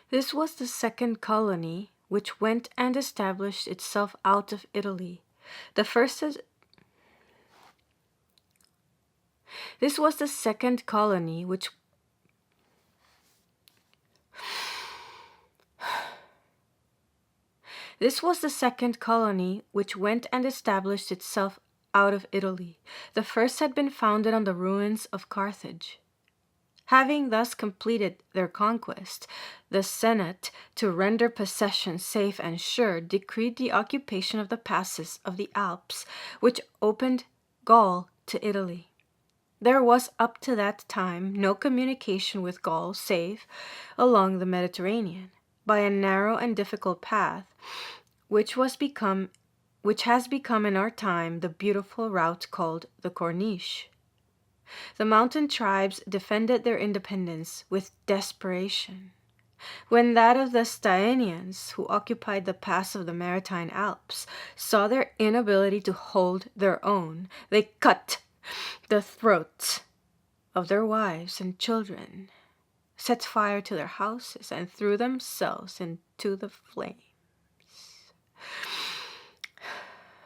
This was the second colony which went and established itself out of Italy. The first is, this was the second colony which This was the second colony which went and established itself out of Italy. The first had been founded on the ruins of Carthage. Having thus completed their conquest, the Senate, to render possession safe and sure, decreed the occupation of the passes of the Alps, which opened Gaul to Italy. There was up to that time no communication with Gaul save along the Mediterranean, by a narrow and difficult path, which has become in our time the beautiful route called the Corniche. The mountain tribes defended their independence with desperation. When that of the Staenians, who occupied the pass of the Maritime Alps, saw their inability to hold their own, they cut the throats of their wives and children, set fire to their houses, and threw themselves into the flames.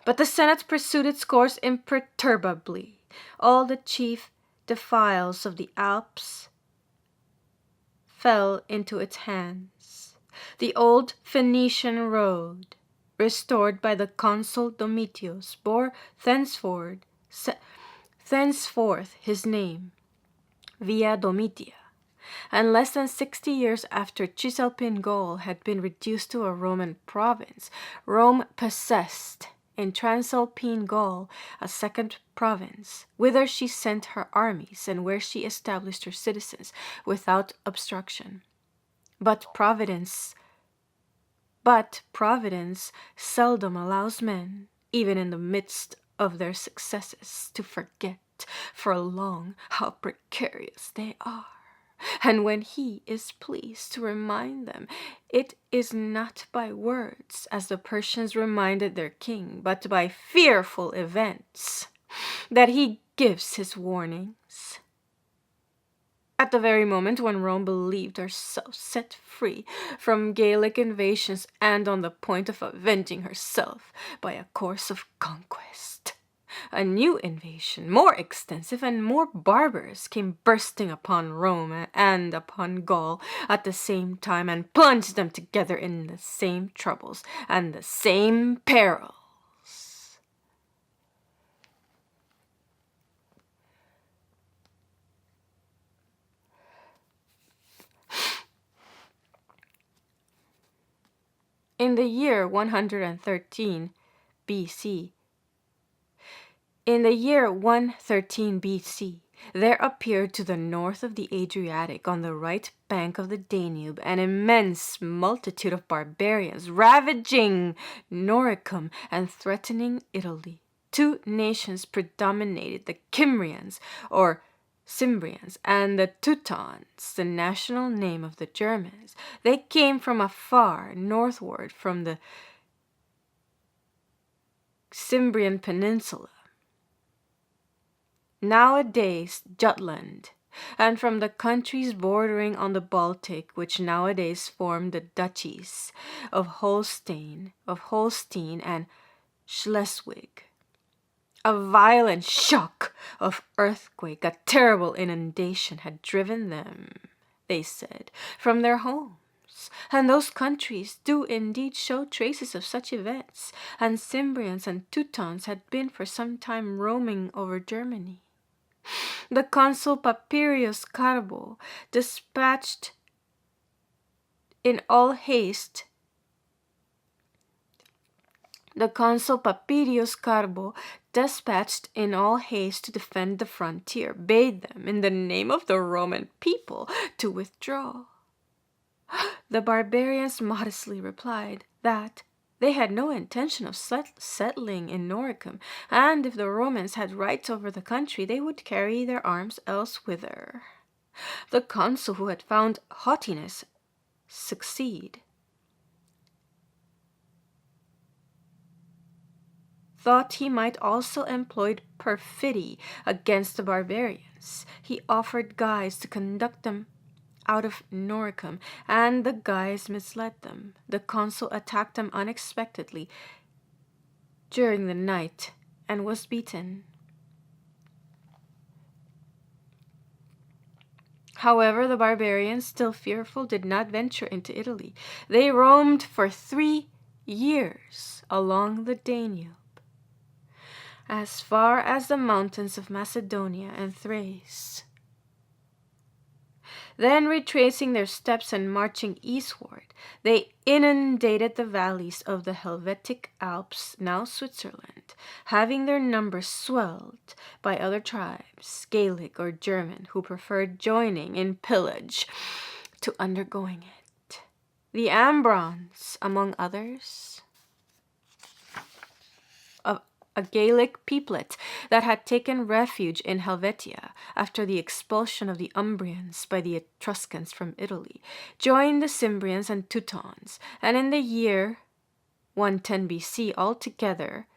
But the Senate pursued its course imperturbably. All the chief defiles of the Alps fell into its hands. The old Phoenician road, restored by the consul Domitius, bore thenceforth his name, Via Domitia, and less than 60 years after Cisalpine Gaul had been reduced to a Roman province, Rome possessed in Transalpine Gaul a second province, whither she sent her armies and where she established her citizens without obstruction. But Providence seldom allows men, even in the midst of their successes, to forget for long how precarious they are. And when he is pleased to remind them, it is not by words, as the Persians reminded their king, but by fearful events, that he gives his warnings. At the very moment when Rome believed herself set free from Gallic invasions and on the point of avenging herself by a course of conquest, a new invasion, more extensive and more barbarous, came bursting upon Rome and upon Gaul at the same time, and plunged them together in the same troubles and the same perils. In the year 113 BC, there appeared to the north of the Adriatic, on the right bank of the Danube, an immense multitude of barbarians, ravaging Noricum and threatening Italy. Two nations predominated, the Cimbrians, or Cimbrians, and the Teutons, the national name of the Germans. They came from afar, northward from the Cimbrian Peninsula, nowadays Jutland, and from the countries bordering on the Baltic, which nowadays form the duchies of Holstein and Schleswig. A violent shock of earthquake, a terrible inundation had driven them, they said, from their homes. And those countries do indeed show traces of such events, and Cimbrians and Teutons had been for some time roaming over Germany. The consul Papirius Carbo dispatched in all haste to defend the frontier, bade them, in the name of the Roman people, to withdraw. The barbarians modestly replied that they had no intention of settling in Noricum, and if the Romans had rights over the country, they would carry their arms elsewhither. The consul, who had found haughtiness succeed, thought he might also employ perfidy against the barbarians. He offered guides to conduct them out of Noricum, and the guys misled them. The consul attacked them unexpectedly during the night and was beaten. However, the barbarians, still fearful, did not venture into Italy. They roamed for 3 years along the Danube, as far as the mountains of Macedonia and Thrace. Then, retracing their steps and marching eastward, they inundated the valleys of the Helvetic Alps, now Switzerland, having their numbers swelled by other tribes, Gaelic or German, who preferred joining in pillage to undergoing it. The Ambrons, among others, a Gaelic peoplet that had taken refuge in Helvetia after the expulsion of the Umbrians by the Etruscans from Italy, joined the Cimbrians and Teutons, and in the year 110 BC altogether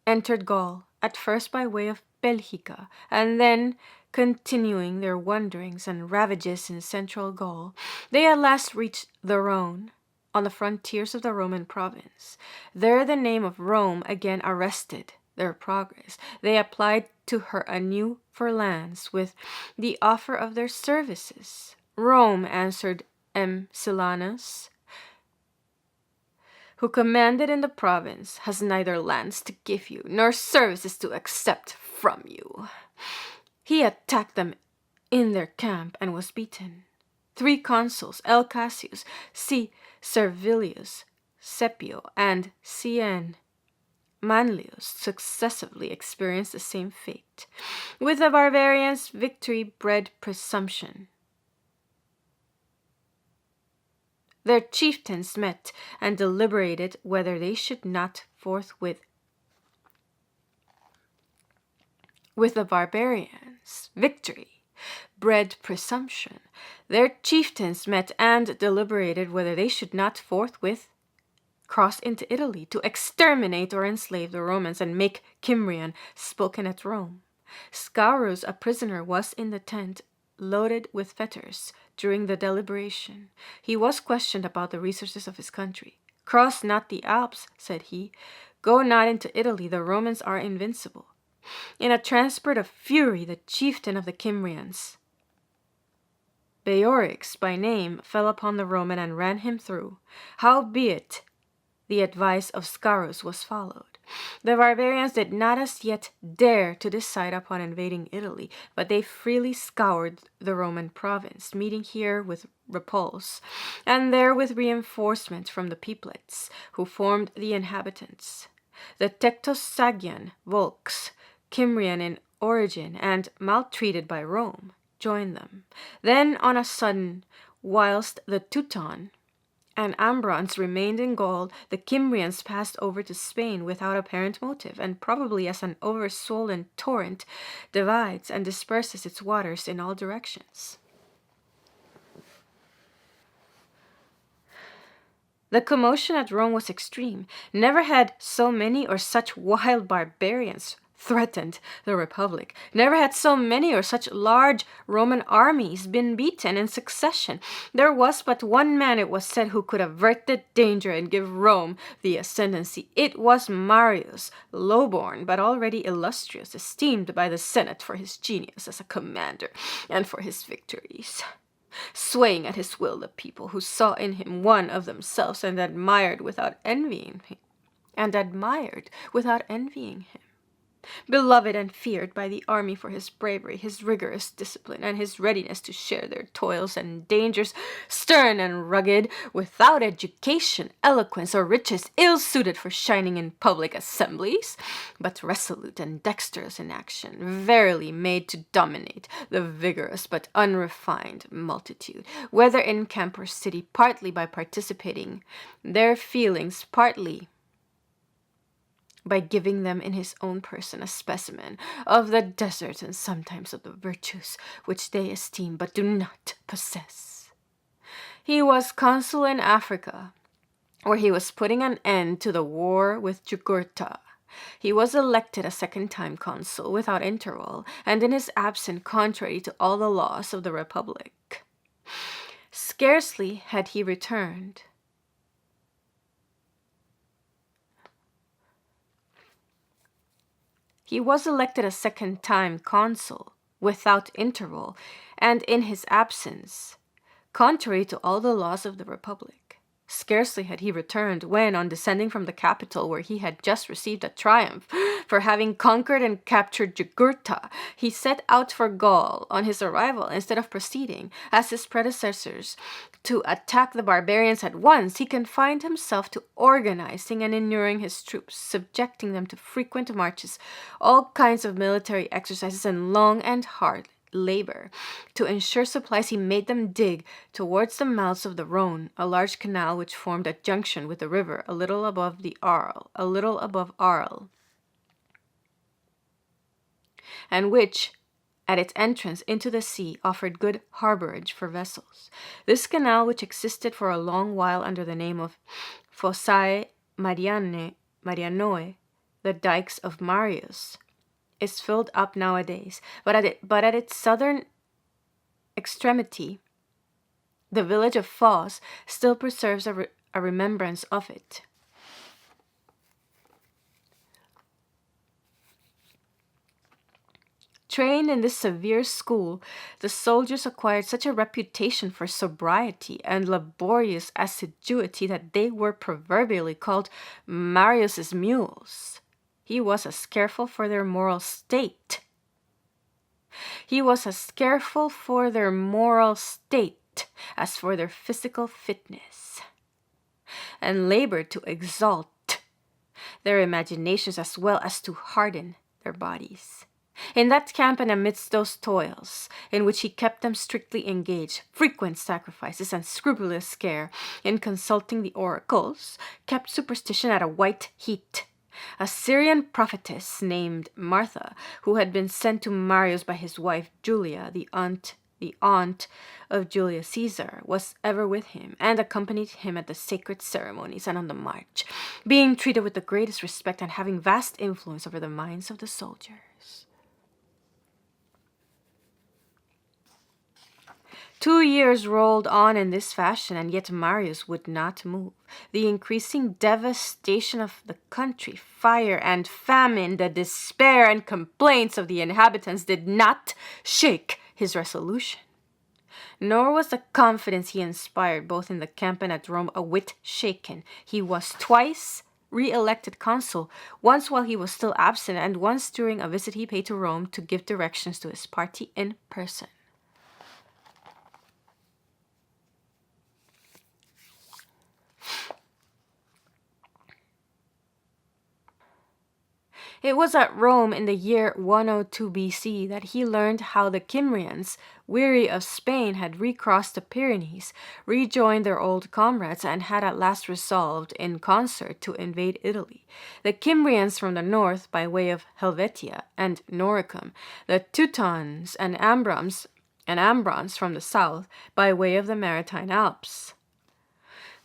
entered Gaul, at first by way of Belgica, and then continuing their wanderings and ravages in central Gaul, they at last reached the Rhone, on the frontiers of the Roman province. There the name of Rome again arrested their progress. They applied to her anew for lands with the offer of their services. Rome answered M. Silanus, who commanded in the province, has neither lands to give you, nor services to accept from you. He attacked them in their camp and was beaten. 3 consuls, L. Cassius, C. Servilius, Scipio, and C.N. Manlius, successively experienced the same fate. With the barbarians, victory bred presumption. Their chieftains met and deliberated whether they should not forthwith. With the barbarians, victory bred presumption. Their chieftains met and deliberated whether they should not forthwith cross into Italy to exterminate or enslave the Romans and make Cimbrian spoken at Rome. Scaurus, a prisoner, was in the tent, loaded with fetters, during the deliberation. He was questioned about the resources of his country. "Cross not the Alps," said he. "Go not into Italy, the Romans are invincible." In a transport of fury, the chieftain of the Cimbrians, Beorix by name, fell upon the Roman and ran him through. Howbeit, the advice of Scaurus was followed. The barbarians did not as yet dare to decide upon invading Italy, but they freely scoured the Roman province, meeting here with repulse, and there with reinforcement from the peoplets, who formed the inhabitants. The Tectosagian Volks, Cimbrian in origin and maltreated by Rome, joined them. Then on a sudden, whilst the Teuton and Ambrons remained in Gaul, the Cimbrians passed over to Spain without apparent motive, and probably as an overswollen torrent divides and disperses its waters in all directions. The commotion at Rome was extreme. Never had so many or such wild barbarians threatened the Republic. Never had so many or such large Roman armies been beaten in succession. There was but one man, it was said, who could avert the danger and give Rome the ascendancy. It was Marius, low-born but already illustrious, esteemed by the Senate for his genius as a commander and for his victories, swaying at his will the people, who saw in him one of themselves and admired without envying him. Beloved and feared by the army for his bravery, his rigorous discipline, and his readiness to share their toils and dangers, stern and rugged, without education, eloquence, or riches, ill-suited for shining in public assemblies, but resolute and dexterous in action, verily made to dominate the vigorous but unrefined multitude, whether in camp or city, partly by participating their feelings, partly by giving them in his own person a specimen of the desert and sometimes of the virtues which they esteem but do not possess. He was consul in Africa, where he was putting an end to the war with Jugurtha. He was elected a second time consul without interval, and in his absence contrary to all the laws of the Republic. Scarcely had he returned. He was elected a second time consul, without interval, and in his absence, contrary to all the laws of the Republic. Scarcely had he returned when, on descending from the capital where he had just received a triumph for having conquered and captured Jugurtha, he set out for Gaul. On his arrival, instead of proceeding, as his predecessors, to attack the barbarians at once, he confined himself to organizing and inuring his troops, subjecting them to frequent marches, all kinds of military exercises, and long and hard labor. To ensure supplies, he made them dig, towards the mouths of the Rhone, a large canal which formed a junction with the river a little above Arles, and which, at its entrance into the sea, offered good harborage for vessels. This canal, which existed for a long while under the name of Fossae Marianoe, the dikes of Marius, is filled up nowadays, but at its southern extremity, the village of Foss still preserves a remembrance of it. Trained in this severe school, the soldiers acquired such a reputation for sobriety and laborious assiduity that they were proverbially called Marius's mules. He was as careful for their moral state. As for their physical fitness, and labored to exalt their imaginations as well as to harden their bodies. In that camp and amidst those toils, in which he kept them strictly engaged, frequent sacrifices and scrupulous care in consulting the oracles, kept superstition at a white heat. A Syrian prophetess named Martha, who had been sent to Marius by his wife Julia, the aunt of Julius Caesar, was ever with him, and accompanied him at the sacred ceremonies and on the march, being treated with the greatest respect and having vast influence over the minds of the soldiers. 2 years rolled on in this fashion, and yet Marius would not move. The increasing devastation of the country, fire and famine, the despair and complaints of the inhabitants did not shake his resolution. Nor was the confidence he inspired both in the camp and at Rome a whit shaken. He was twice re-elected consul, once while he was still absent, and once during a visit he paid to Rome to give directions to his party in person. It was at Rome in the year 102 BC that he learned how the Kymrians, weary of Spain, had recrossed the Pyrenees, rejoined their old comrades, and had at last resolved, in concert, to invade Italy. The Kymrians from the north, by way of Helvetia and Noricum, the Teutons and Ambrons from the south, by way of the Maritime Alps.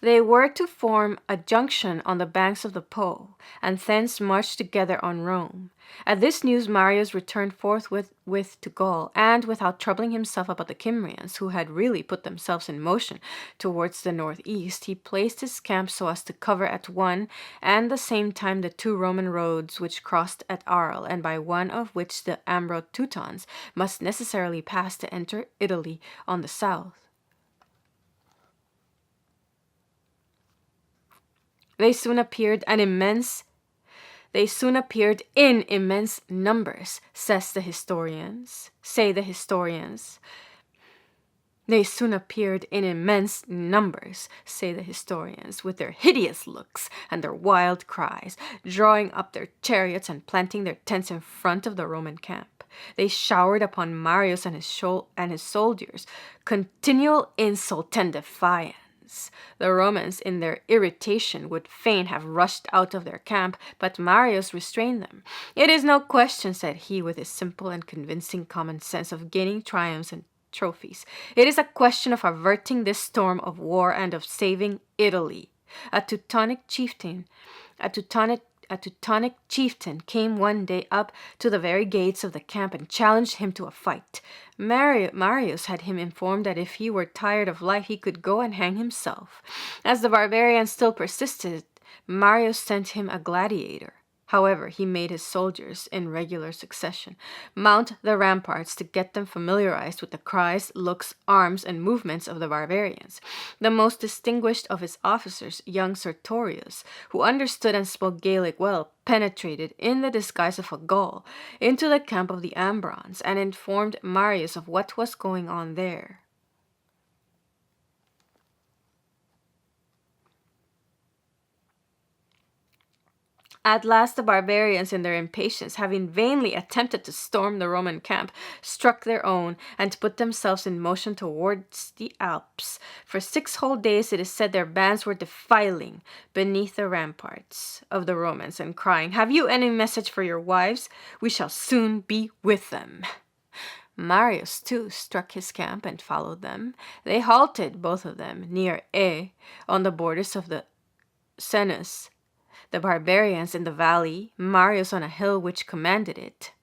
They were to form a junction on the banks of the Po, and thence march together on Rome. At this news Marius returned forthwith to Gaul, and without troubling himself about the Kymrians, who had really put themselves in motion towards the northeast, he placed his camp so as to cover at one and the same time the 2 Roman roads which crossed at Arles, and by one of which the Ambro Teutons must necessarily pass to enter Italy on the south. They soon appeared in immense numbers, say the historians. They soon appeared in immense numbers, say the historians, with their hideous looks and their wild cries, drawing up their chariots and planting their tents in front of the Roman camp. They showered upon Marius and his soldiers continual insult and defiance. The Romans, in their irritation, would fain have rushed out of their camp, but Marius restrained them. "It is no question," said he, with his simple and convincing common sense, "of gaining triumphs and trophies. It is a question of averting this storm of war and of saving Italy." A Teutonic Teutonic chieftain came one day up to the very gates of the camp and challenged him to a fight. Marius had him informed that if he were tired of life he could go and hang himself. As the barbarian still persisted, Marius sent him a gladiator. However, he made his soldiers, in regular succession, mount the ramparts to get them familiarized with the cries, looks, arms, and movements of the barbarians. The most distinguished of his officers, young Sertorius, who understood and spoke Gaelic well, penetrated, in the disguise of a Gaul, into the camp of the Ambrons, and informed Marius of what was going on there. At last the barbarians, in their impatience, having vainly attempted to storm the Roman camp, struck their own, and put themselves in motion towards the Alps. For 6 whole days, it is said, their bands were defiling beneath the ramparts of the Romans, and crying, "Have you any message for your wives? We shall soon be with them." Marius, too, struck his camp and followed them. They halted, both of them, near on the borders of the Senus, the barbarians in the valley, Marius on a hill which commanded it.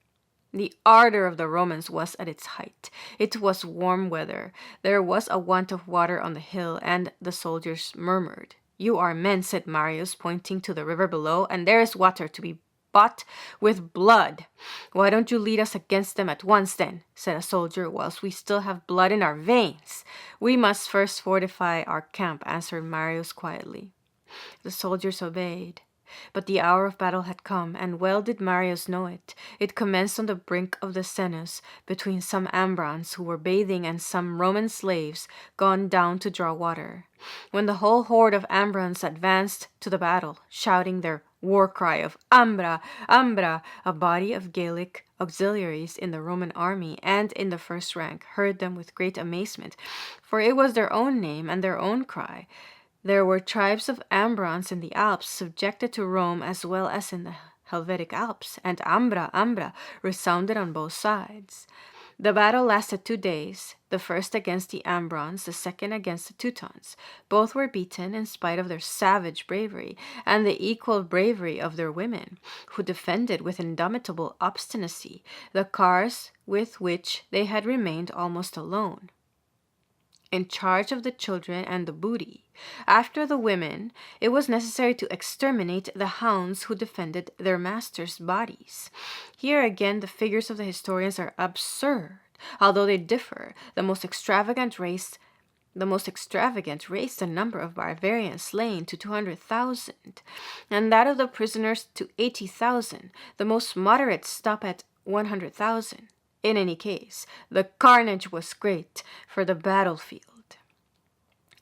The ardor of the Romans was at its height. It was warm weather. There was a want of water on the hill, and the soldiers murmured. "You are men," said Marius, pointing to the river below, "and there is water to be bought with blood." "Why don't you lead us against them at once, then?" said a soldier, "whilst we still have blood in our veins." "We must first fortify our camp," answered Marius quietly. The soldiers obeyed. But the hour of battle had come, and well did Marius know it. It commenced on the brink of the Senus, between some Ambrons who were bathing and some Roman slaves gone down to draw water. When the whole horde of Ambrons advanced to the battle, shouting their war cry of "Ambra! Ambra!" a body of Gaelic auxiliaries in the Roman army and in the first rank heard them with great amazement, for it was their own name and their own cry. There were tribes of Ambrons in the Alps subjected to Rome as well as in the Helvetic Alps, and "Ambra! Ambra!" resounded on both sides. The battle lasted 2 days, the first against the Ambrons, the second against the Teutons. Both were beaten in spite of their savage bravery, and the equal bravery of their women, who defended with indomitable obstinacy the cars with which they had remained almost alone, in charge of the children and the booty. After the women, it was necessary to exterminate the hounds who defended their masters' bodies. Here again the figures of the historians are absurd, although they differ. The most extravagant raised the number of barbarians slain to 200,000, and that of the prisoners to 80,000. The most moderate stop at 100,000. In any case, the carnage was great, for the battlefield,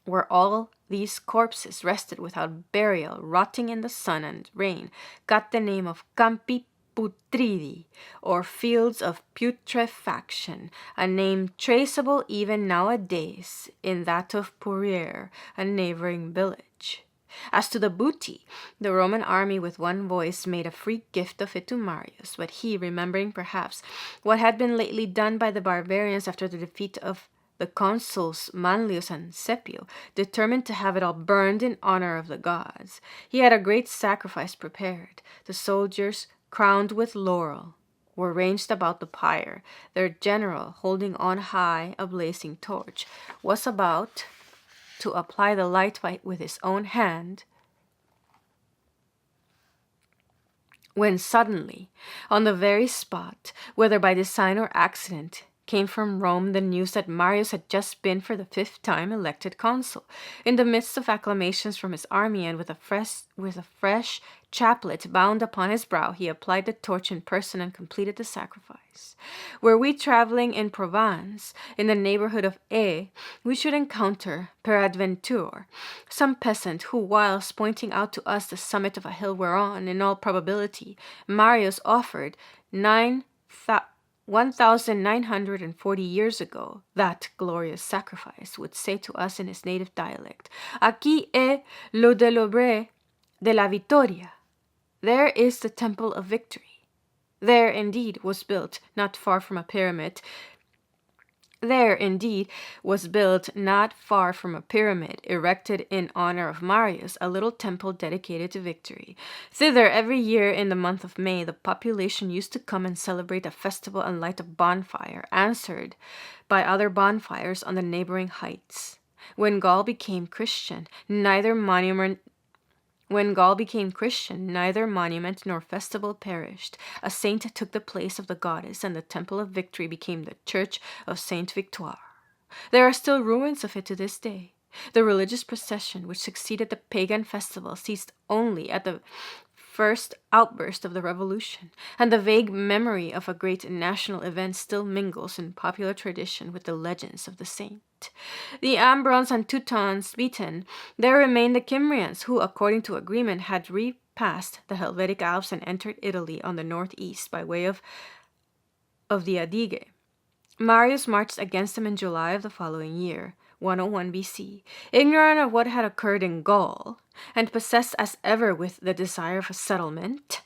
where all these corpses rested without burial, rotting in the sun and rain, got the name of Campi Putridi, or fields of putrefaction, a name traceable even nowadays in that of Pourrières, a neighboring village. As to the booty, the Roman army with one voice made a free gift of it to Marius, but he, remembering perhaps what had been lately done by the barbarians after the defeat of the consuls Manlius and Scipio, determined to have it all burned in honor of the gods. He had a great sacrifice prepared. The soldiers, crowned with laurel, were ranged about the pyre. Their general, holding on high a blazing torch, was about to apply the light with his own hand, when suddenly, on the very spot, whether by design or accident, came from Rome the news that Marius had just been for the 5th time elected consul. In the midst of acclamations from his army, and with a fresh chaplet bound upon his brow, he applied the torch in person and completed the sacrifice. Were we traveling in Provence, in the neighborhood of Aix, we should encounter, peradventure, some peasant who, whilst pointing out to us the summit of a hill whereon, in all probability, Marius offered 1,940 years ago that glorious sacrifice, would say to us in his native dialect, "Aquí est le délobre de la victoria." There is the temple of victory. There, indeed, was built, not far from a pyramid, There, indeed, was built, not far from a pyramid, erected in honor of Marius, a little temple dedicated to victory. Thither, every year in the month of May, the population used to come and celebrate a festival and light a bonfire, answered by other bonfires on the neighboring heights. When Gaul became Christian, neither monument nor festival perished. A saint took the place of the goddess, and the temple of victory became the church of Saint Victoire. There are still ruins of it to this day. The religious procession which succeeded the pagan festival ceased only at the first outburst of the revolution, and the vague memory of a great national event still mingles in popular tradition with the legends of the saint. The Ambrons and Teutons beaten, there remained the Kymrians, who, according to agreement, had repassed the Helvetic Alps and entered Italy on the northeast by way of the Adige. Marius marched against them in July of the following year, 101 BC, ignorant of what had occurred in Gaul, and possessed as ever with the desire of a settlement.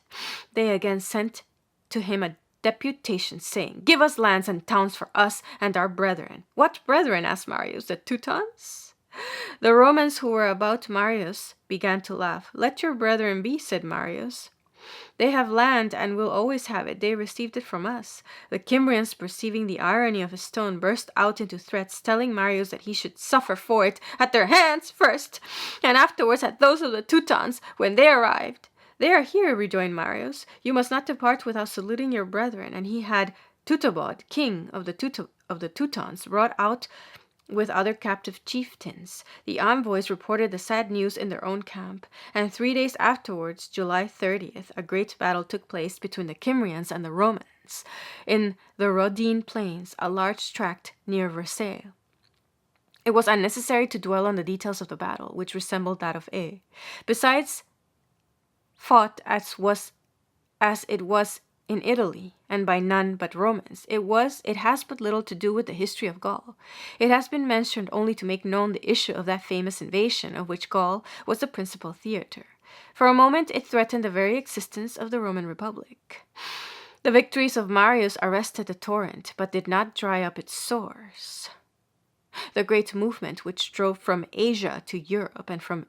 They again sent to him a deputation, saying, "Give us lands and towns for us and our brethren." "What brethren?" asked Marius. "The Teutons?" The Romans, who were about Marius, began to laugh. "Let your brethren be," said Marius. "They have land and will always have it. They received it from us." The Kymrians, perceiving the irony of his tone, burst out into threats, telling Marius that he should suffer for it at their hands first, and afterwards at those of the Teutons when they arrived. "They are here," rejoined Marius. "You must not depart without saluting your brethren." And he had Teutobod, king of the Teutons, brought out with other captive chieftains. The envoys reported the sad news in their own camp, and 3 days afterwards, July 30th, a great battle took place between the Kymrians and the Romans in the Rhodine plains, a large tract near Versailles. It was unnecessary to dwell on the details of the battle, which resembled that of A. Besides, fought as it was in Italy, and by none but Romans, it has but little to do with the history of Gaul. It has been mentioned only to make known the issue of that famous invasion, of which Gaul was the principal theater. For a moment it threatened the very existence of the Roman Republic. The victories of Marius arrested the torrent, but did not dry up its source. The great movement which drove from Asia to Europe and from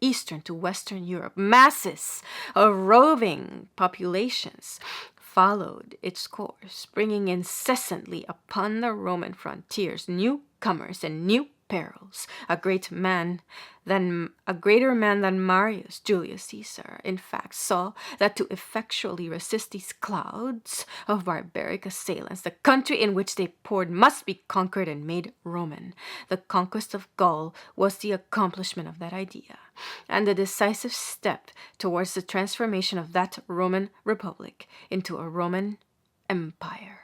Eastern to Western Europe masses of roving populations followed its course, bringing incessantly upon the Roman frontiers newcomers and new perils. A greater man than Marius, Julius Caesar, in fact, saw that to effectually resist these clouds of barbaric assailants, the country in which they poured must be conquered and made Roman. The conquest of Gaul was the accomplishment of that idea, and the decisive step towards the transformation of that Roman Republic into a Roman Empire.